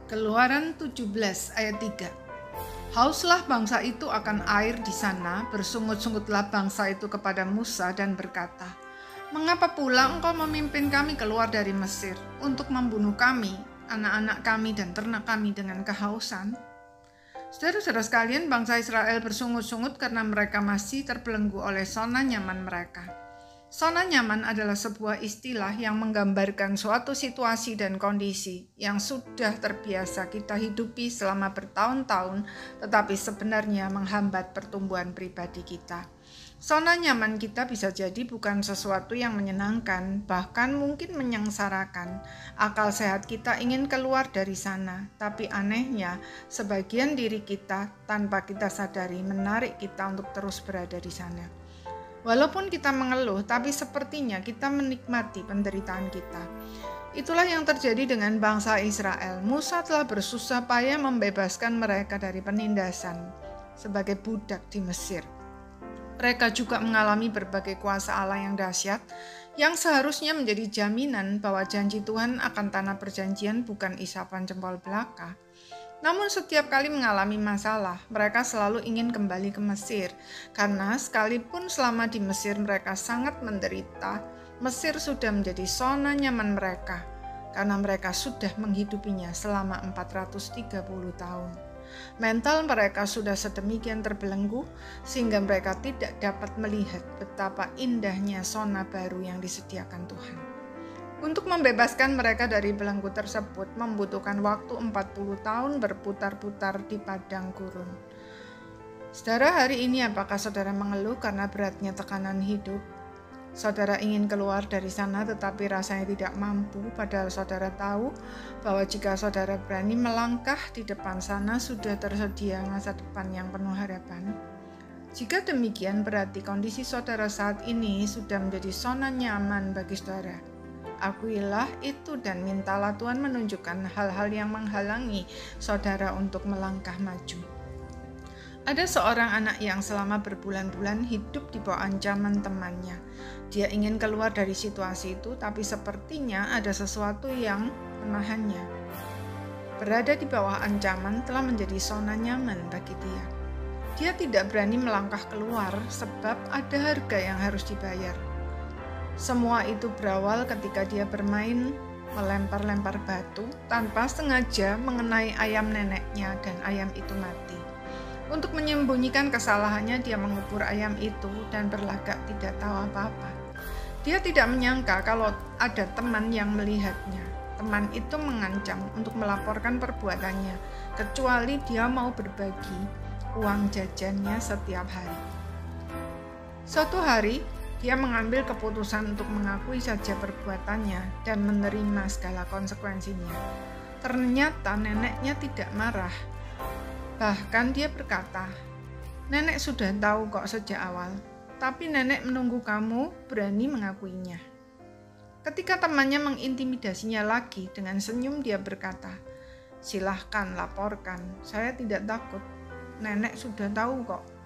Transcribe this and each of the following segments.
Keluaran 17 ayat 3. Hauslah bangsa itu akan air di sana, bersungut-sungutlah bangsa itu kepada Musa dan berkata, "Mengapa pula engkau memimpin kami keluar dari Mesir untuk membunuh kami, anak-anak kami dan ternak kami dengan kehausan?" Saudara-saudara sekalian, bangsa Israel bersungut-sungut karena mereka masih terbelenggu oleh zona nyaman mereka. Zona nyaman adalah sebuah istilah yang menggambarkan suatu situasi dan kondisi yang sudah terbiasa kita hidupi selama bertahun-tahun, tetapi sebenarnya menghambat pertumbuhan pribadi kita. Zona nyaman kita bisa jadi bukan sesuatu yang menyenangkan, bahkan mungkin menyengsarakan. Akal sehat kita ingin keluar dari sana, tapi anehnya, sebagian diri kita tanpa kita sadari menarik kita untuk terus berada di sana. Walaupun kita mengeluh, tapi sepertinya kita menikmati penderitaan kita. Itulah yang terjadi dengan bangsa Israel. Musa telah bersusah payah membebaskan mereka dari penindasan sebagai budak di Mesir. Mereka juga mengalami berbagai kuasa Allah yang dahsyat, yang seharusnya menjadi jaminan bahwa janji Tuhan akan tanah perjanjian bukan isapan jempol belaka. Namun setiap kali mengalami masalah, mereka selalu ingin kembali ke Mesir, karena sekalipun selama di Mesir mereka sangat menderita, Mesir sudah menjadi zona nyaman mereka, karena mereka sudah menghidupinya selama 430 tahun. Mental mereka sudah sedemikian terbelenggu, sehingga mereka tidak dapat melihat betapa indahnya zona baru yang disediakan Tuhan. Untuk membebaskan mereka dari belenggu tersebut membutuhkan waktu 40 tahun berputar-putar di padang gurun. Saudara, hari ini apakah saudara mengeluh karena beratnya tekanan hidup? Saudara ingin keluar dari sana tetapi rasanya tidak mampu, padahal saudara tahu bahwa jika saudara berani melangkah di depan sana sudah tersedia masa depan yang penuh harapan. Jika demikian, berarti kondisi saudara saat ini sudah menjadi zona nyaman bagi saudara. Akuilah itu dan mintalah Tuhan menunjukkan hal-hal yang menghalangi saudara untuk melangkah maju. Ada seorang anak yang selama berbulan-bulan hidup di bawah ancaman temannya. Dia ingin keluar dari situasi itu, tapi sepertinya ada sesuatu yang menahannya. Berada di bawah ancaman telah menjadi zona nyaman bagi dia. Dia tidak berani melangkah keluar sebab ada harga yang harus dibayar. Semua itu berawal ketika dia bermain melempar-lempar batu tanpa sengaja mengenai ayam neneknya dan ayam itu mati. Untuk menyembunyikan kesalahannya, dia mengubur ayam itu dan berlagak tidak tahu apa-apa. Dia tidak menyangka kalau ada teman yang melihatnya. Teman itu mengancam untuk melaporkan perbuatannya, kecuali dia mau berbagi uang jajannya setiap hari. Suatu hari, dia mengambil keputusan untuk mengakui saja perbuatannya dan menerima segala konsekuensinya. Ternyata neneknya tidak marah. Bahkan dia berkata, "Nenek sudah tahu kok sejak awal, tapi nenek menunggu kamu berani mengakuinya." Ketika temannya mengintimidasinya lagi, dengan senyum dia berkata, "Silahkan laporkan, saya tidak takut. Nenek sudah tahu kok."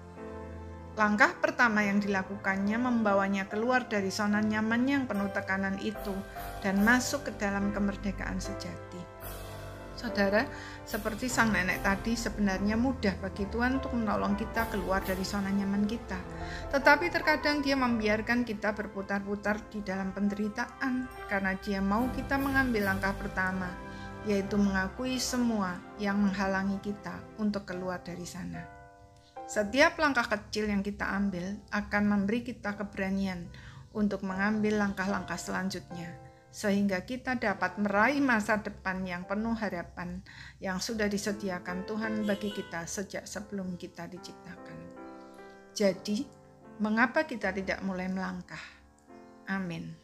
Langkah pertama yang dilakukannya membawanya keluar dari zona nyaman yang penuh tekanan itu dan masuk ke dalam kemerdekaan sejati. Saudara, seperti sang nenek tadi, sebenarnya mudah bagi Tuhan untuk menolong kita keluar dari zona nyaman kita. Tetapi terkadang Dia membiarkan kita berputar-putar di dalam penderitaan karena Dia mau kita mengambil langkah pertama, yaitu mengakui semua yang menghalangi kita untuk keluar dari sana. Setiap langkah kecil yang kita ambil akan memberi kita keberanian untuk mengambil langkah-langkah selanjutnya, sehingga kita dapat meraih masa depan yang penuh harapan yang sudah disediakan Tuhan bagi kita sejak sebelum kita diciptakan. Jadi, mengapa kita tidak mulai melangkah? Amin.